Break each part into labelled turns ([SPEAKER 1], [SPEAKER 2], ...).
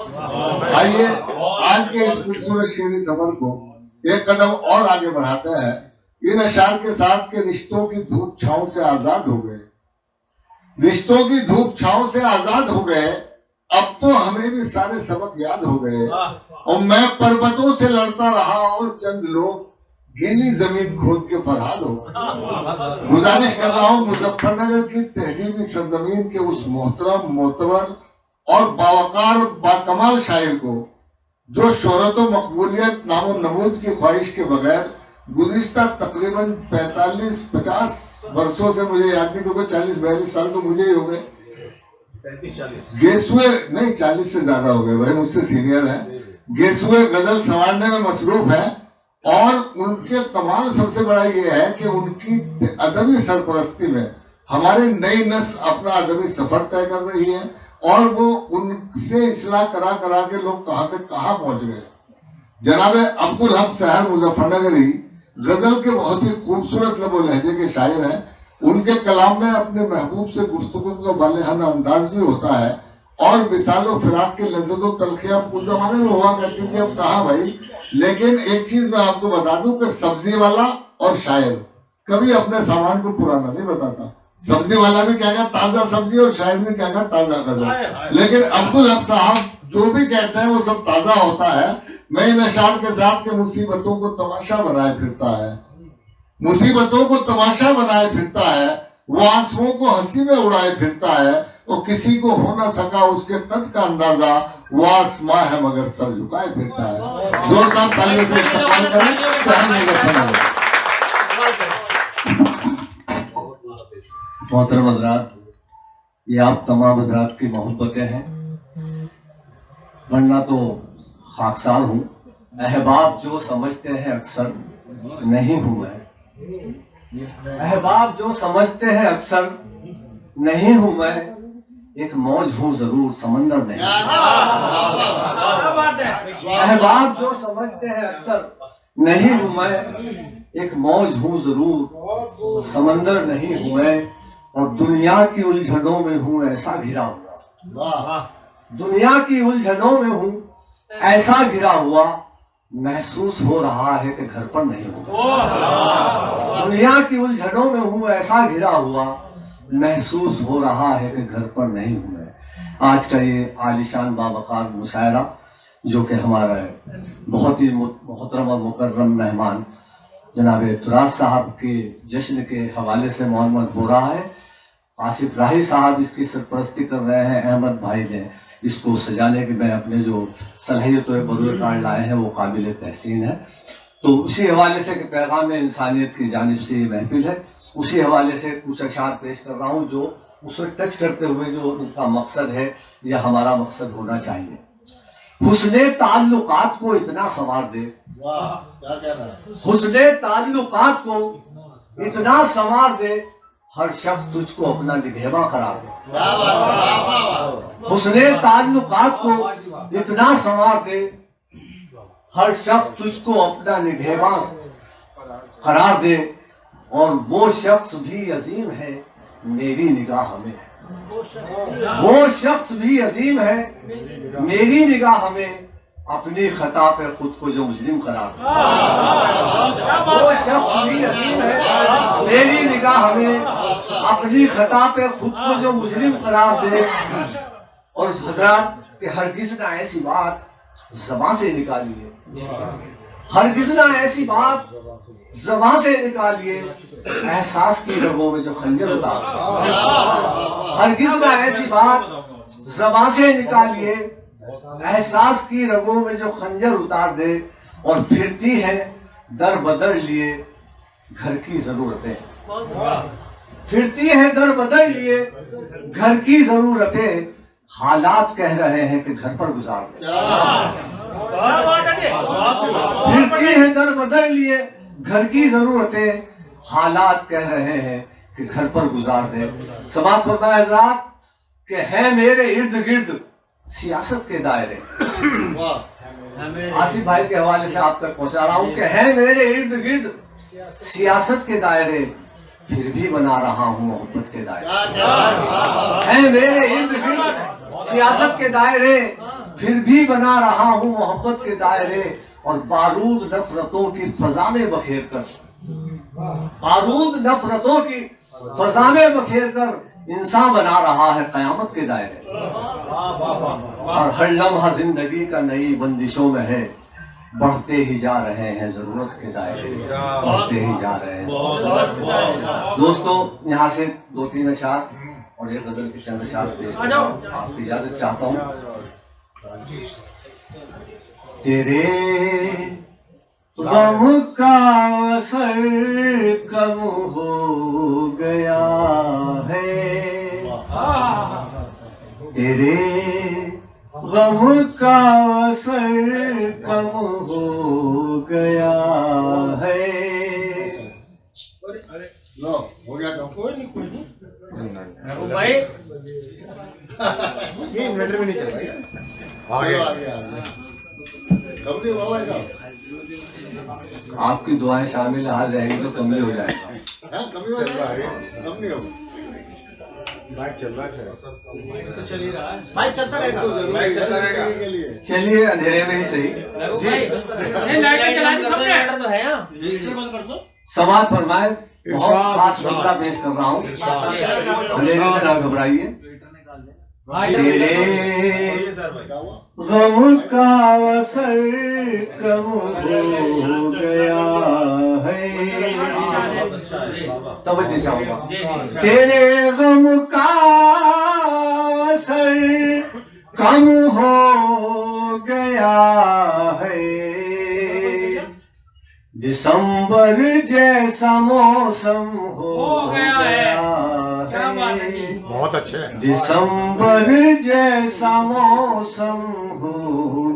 [SPEAKER 1] आइए आज के इस खूबसूरत शेरी सफर को एक कदम और आगे बढ़ाते हैं। इन अशार के साथ के रिश्तों की धूप छांव से आजाद हो गए, रिश्तों की धूप छांव से आजाद हो गए। अब तो हमें भी सारे सबक याद हो गए और मैं पर्वतों से लड़ता रहा और चंद लोग गीली जमीन खोद के फरहाद हो गए। गुजारिश कर रहा हूँ मुजफ्फरनगर की तहजीबी सरजमीन के उस मोहतरम मोतबर और बावकार बाकमाल शायर को जो शोहरत व मकबूलियत नामो नमूद की ख्वाहिश के बगैर गुज़िश्ता तकरीबन 45-50 वर्षों से, मुझे याद नहीं क्योंकि 40-42 साल तो मुझे ही हो गए, 35-40 नहीं 40 से ज्यादा हो गए भाई, मुझसे सीनियर है, गेसुए गजल संवारने में मसरूफ है। और उनके कमाल सबसे बड़ा ये है कि उनकी अदबी सरपरस्ती में हमारी नई नस्ल अपना अदबी सफर तय कर रही है और वो उनसे इस्लाह करा करा के लोग कहां से कहां पहुंच गए। जनाब अब्दुल हक सहर मुजफ्फरनगरी गजल के बहुत ही खूबसूरत लब लहजे के शायर हैं। उनके कलाम में अपने महबूब से गुफ्तगू का बालिहाना अंदाज भी होता है और मिसालो फिराक के लज्जतो तलखियां उस जमाने में हुआ करती थी, अब कहा भाई। लेकिन एक चीज मैं आपको बता दूं कि सब्जी वाला और शायर कभी अपने सामान को पुराना नहीं बताता। सब्जी वाला भी कहेगा ताजा सब्जी और शायर भी कहेगा ताजा गजल, लेकिन अब्दुल हक साहब जो भी कहते हैं वो सब ताजा होता है। मैं इन अशार के साथ के मुसीबतों को तमाशा बनाए फिरता है, मुसीबतों को तमाशा बनाए फिरता है, वो आंसुओं को हंसी में उड़ाए फिरता है, वो किसी को हो ना सका उसके कद का अंदाजा, वो आसमां है मगर सर झुकाए फिरता है। जोरदार तालियों से इस्तेमाल करें।
[SPEAKER 2] मोहतरम हज़रात, ये आप तमाम हज़रात की मोहब्बतें हैं, वरना तो खाकसार हूँ। अहबाब जो समझते हैं अक्सर नहीं हूँ मैं, अहबाब जो समझते हैं अक्सर नहीं हूँ मैं, एक मौज हूँ जरूर समंदर नहीं। अहबाब जो समझते हैं अक्सर नहीं हूँ मैं, एक मौज हूँ जरूर समंदर नहीं हूँ मैं, और दुनिया की उलझनों में हूँ ऐसा घिरा हुआ, दुनिया की उलझनों में हूँ ऐसा घिरा हुआ, महसूस हो रहा है कि घर पर नहीं हूँ। दुनिया की उलझनों में हूँ ऐसा घिरा हुआ, महसूस हो रहा है कि घर पर नहीं हूँ मैं। आज का ये आलिशान बावकार मुशायरा जो कि हमारा बहुत ही मोहतरम और मुकर्रम मेहमान जनाब तुराज साहब के जश्न के हवाले से मोहम्मद हो रहा है। आसिफ राही साहब इसकी सरपरस्ती कर रहे हैं, अहमद भाई ने इसको सजाने के मैं अपने जो सलाहियतों बदौलत लाए हैं वो काबिल तहसीन है। तो उसी हवाले से पैगाम इंसानियत की जानिब से ये महफिल है, उसी हवाले से कुछ अशार पेश कर रहा हूँ जो उसे टच करते हुए जो उनका मकसद है या हमारा मकसद होना चाहिए। हुस्ने ताल्लुकात को इतना संवार दे, हुस्ने ताल्लुकात को इतना संवार दे, हर शख्स तुझको अपना निगहबा करार दे। हुस्ने ताल्लुकात को इतना संवार दे, हर शख्स तुझको अपना निगहबा करार दे, और वो शख्स भी अजीम है मेरी निगाह में, वो शख्स भी अजीम है मेरी निगाह में, अपनी खता पे खुद को जो मुस्लिम करार दे। वो शख्स भी अजीम है मेरी निगाह में, अपनी खता पे खुद को जो मुस्लिम करार दे। और हजरात के हरगिज़ ना ऐसी बात ज़बान से निकालिए, हरगिज़ ना ऐसी बात ज़बान से निकालिए, एहसास की रगों में जो खंजर उतार दे। हरगिज़ ना ऐसी बात ज़बान से निकालिए, एहसास की रगों में जो खंजर उतार दे। और फिरती है दर बदर लिए घर की जरूरतें, फिरती है दर बदर लिए घर की जरूरतें, हालात कह रहे हैं कि घर पर गुजार दे। फिरती है दर बदर लिए घर की जरूरतें, हालात कह रहे हैं कि घर पर गुजार दे। समात होता है हज़रात कि है मेरे इर्द गिर्द सियासत के दायरे। आसिफ भाई के हवाले से आप तक पहुंचा रहा हूं कि है मेरे इर्द गिर्द सियासत के दायरे, फिर भी बना रहा हूं मोहब्बत के दायरे। है मेरे इर्द गिर्द सियासत के दायरे, फिर भी बना रहा हूँ मोहब्बत के दायरे, और बारूद नफरतों की फजा में बखेर कर, बारूद नफरतों की फजा में बखेर कर इंसान बना रहा है कयामत के दायरे। और हर लम्हा जिंदगी का नई बंदिशों में है, बढ़ते ही जा रहे हैं जरूरत के दायरे, बढ़ते ही जा रहे हैं। दोस्तों, यहाँ से 2-3 अशार और एक गजल के चंद अशार पेश करता हूं। आपकी इजाजत चाहता हूँ। तेरे गम का असर कम हो गया है, तेरे गम का असर कम हो गया है।
[SPEAKER 1] लो हो गया काम।
[SPEAKER 3] कोई नहीं भाई
[SPEAKER 4] ये इन्वर्टर में नहीं चल रहा है।
[SPEAKER 1] आ गया कब नहीं हुआ भाई
[SPEAKER 2] आपकी दुआएं शामिल आ जाएंगी तो कमी हो जाएगा।
[SPEAKER 1] साहब? कभी हो जाएगा, कब नहीं होगा।
[SPEAKER 4] बाइक चल रहा है,
[SPEAKER 3] तो चल ही रहा है।
[SPEAKER 4] बाइक चलता रहेगा,
[SPEAKER 1] तो जरूरी
[SPEAKER 3] बाइक चलता
[SPEAKER 1] है
[SPEAKER 3] रहेगा।
[SPEAKER 1] के लिए।
[SPEAKER 2] चलिए अंधेरे में ही सही
[SPEAKER 3] नहीं लाइट चला दी सबने तो है यहाँ बंद कर दो।
[SPEAKER 2] समाज फरमाए। बहुत खास मुद्दा पेश कर रहा हूँ, अंधेरे से ना घबराइए। तेरे गम का असर कम हो गया है। तवज्जो चाहूंगा। तेरे गम का असर कम हो गया है, दिसंबर जैसा मौसम हो गया है।
[SPEAKER 3] क्या बात है जी।
[SPEAKER 4] बहुत अच्छे है।
[SPEAKER 2] दिसंबर जैसा मौसम हो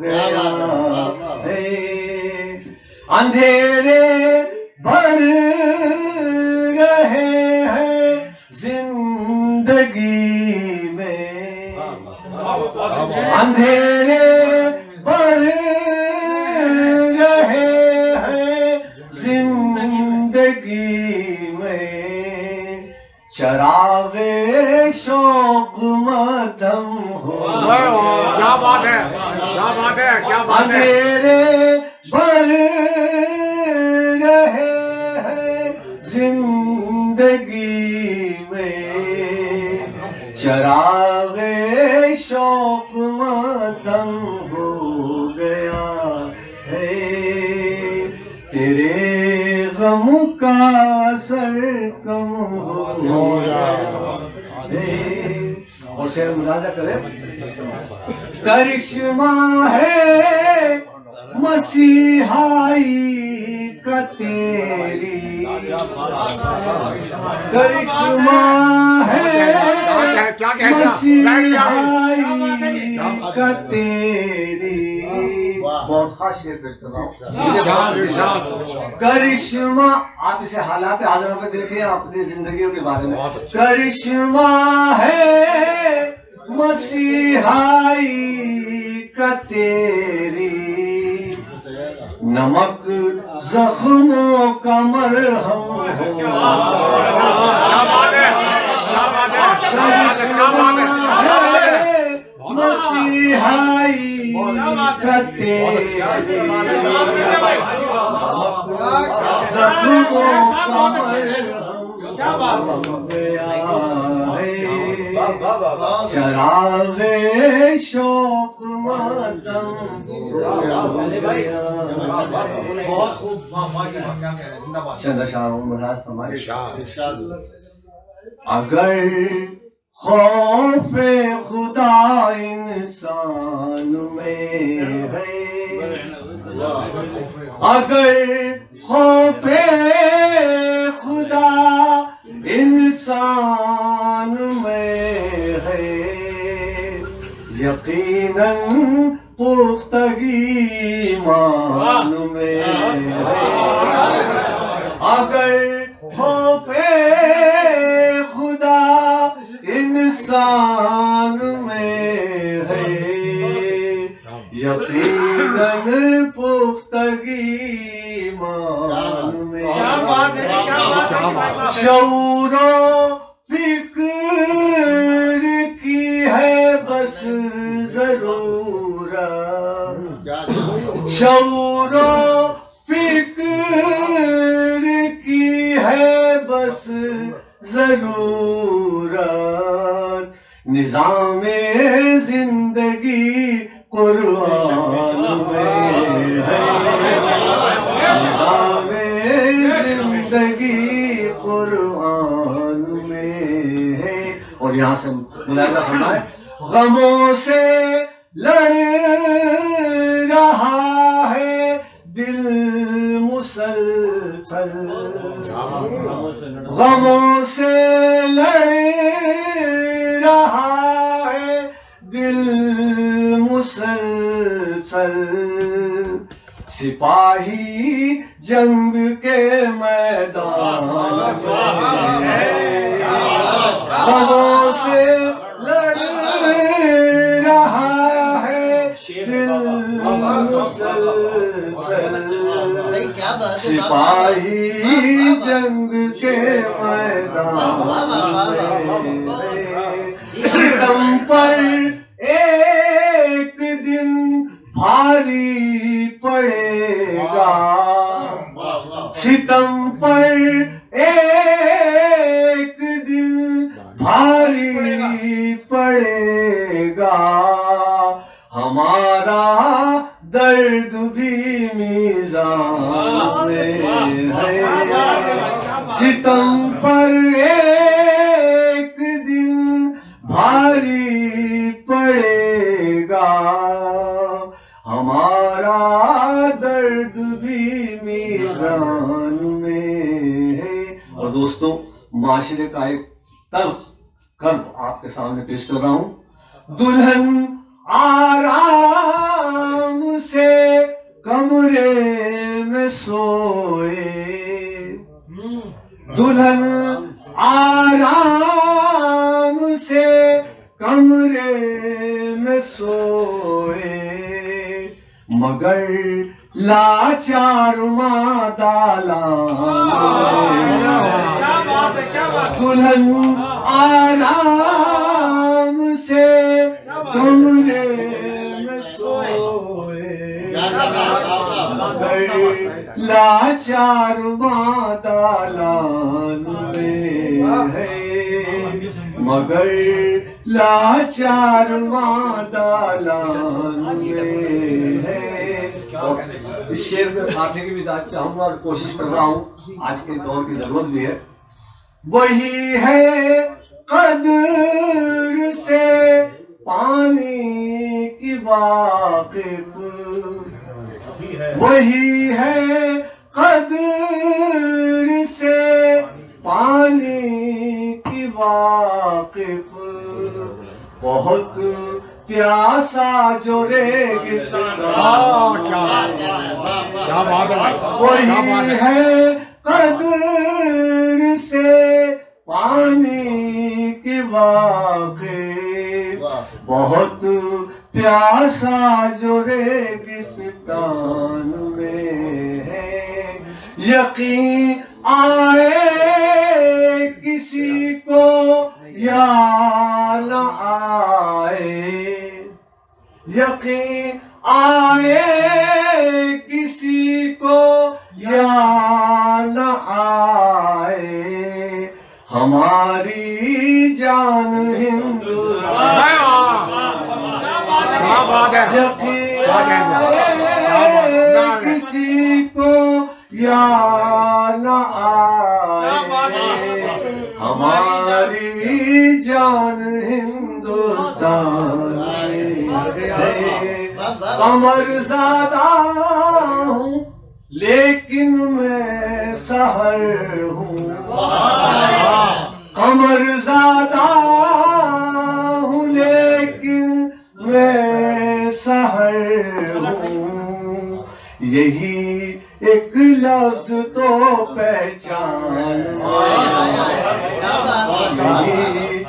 [SPEAKER 2] गया है, अंधेरे बढ़ रहे हैं जिंदगी में, अंधेरे बढ़ रहे हैं जिंदगी में, चरागे शौक मदम हो।
[SPEAKER 4] क्या बात है, क्या बात है, क्या बात है।
[SPEAKER 2] अंधेरे बढ़ रहे हैं जिंदगी में, चरागे शौक मदम हो गया है, तेरे गम का असर कम हो गया है। और शेर मुलाजा करें। करिश्मा है मसीहाई का तेरी, करिश्मा है
[SPEAKER 4] क्या कह
[SPEAKER 2] मसीहाई का तेरी। बहुत खास शेर पेश कर रहा हूँ। करिश्मा, आप इसे हालात हाजिरों में देखें अपनी जिंदगियों के बारे में। करिश्मा है मसीहाई का तेरी, नमक जख्मों का मरहम हो।
[SPEAKER 4] क्या बात है, क्या बात है, क्या बात है।
[SPEAKER 2] मसीहाई का तेरी, जख्मों का मरहम
[SPEAKER 3] क्या बात
[SPEAKER 2] हो गया है, चरागे शौक मदम हो गया।
[SPEAKER 4] बहुत खूब, क्या कह रहे हैं, जिंदाबाद।
[SPEAKER 2] चंद अशारों में राज फरमाए।
[SPEAKER 4] इरशाद।
[SPEAKER 2] अगर खौफे खुदा इंसान में है, अगर खौफे खुदा इंसान में है, यकीनन पुख्तगी ईमान में है। अगर खौफे खुदा इंसान में है, यकीनन पुख्तगी ईमान में।
[SPEAKER 3] क्या बात है, क्या बात है।
[SPEAKER 2] शऊरो फिक्र की है बस जरूरत, शऊरो फिक्र की है बस जरूरत, निज़ामे जिंदगी कुरान में है, निज़ामे जिंदगी कुरान में है। और यहाँ से मुलाज़ा करना है, गमों से लड़ रहा है दिल मुसलसल, गमों से लड़ रहा है दिल मुसलसल, सिपाही जंग के मैदान में है, गमों से लड़ रहा है दिल मुसलसल, सिपाही जंग के मैदान में, सितम पर एक दिन भारी पड़ेगा, सितम पर एक दिन भारी पड़ेगा, हमारा दर्द भी मीज़ान में है, सितम पर एक दिन भारी पड़ेगा, हमारा दर्द भी मीज़ान में है। और दोस्तों, माशरे का एक तल्ख कर्ब आपके सामने पेश कर रहा हूं। दुल्हन आराम से कमरे में सोए, दुल्हन आराम से कमरे में सोए, मगर लाचार दुल्हन आराम से कमरे में सोए, मगर लाचार दालान में है, मगर लाचार दालान में है। इस शेर में फाटे की भी दाद चाहूंगा और कोशिश कर रहा हूँ, आज के दौर की जरूरत भी है। वही है कदर से पानी की वाकिफ, वही है कदर से पानी की वाकिफ, बहुत प्यासा जो रेगिस्तान,
[SPEAKER 4] क्या बात है,
[SPEAKER 2] वही है कदर से पानी की वाकिफ, बहुत प्यासा जो रेगिस्तान में है। यकीन आए किसी को या न आए, यकीन आए किसी को या न आए, हमारी जान हिंदुस्तान,
[SPEAKER 4] क्या बात है,
[SPEAKER 2] किसी को या न आए, हमारी जान हिंदुस्तान है। अमरज़ादा हूँ लेकिन मैं सहर हूँ, अमरज़ादा हूँ लेकिन मैं सहर हूँ, यही एक लफ्ज तो पहचान,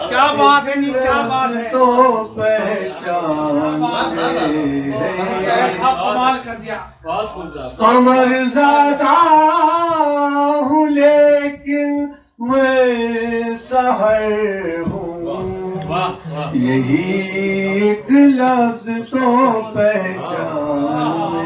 [SPEAKER 3] क्या बात है जी, क्या बात है,
[SPEAKER 2] तो पहचान
[SPEAKER 3] सब कमाल कर दिया।
[SPEAKER 2] अमरज़ादा हूँ लेकिन मैं सहर हूँ,
[SPEAKER 3] वाह वाह
[SPEAKER 2] यही एक लफ्ज तो पहचान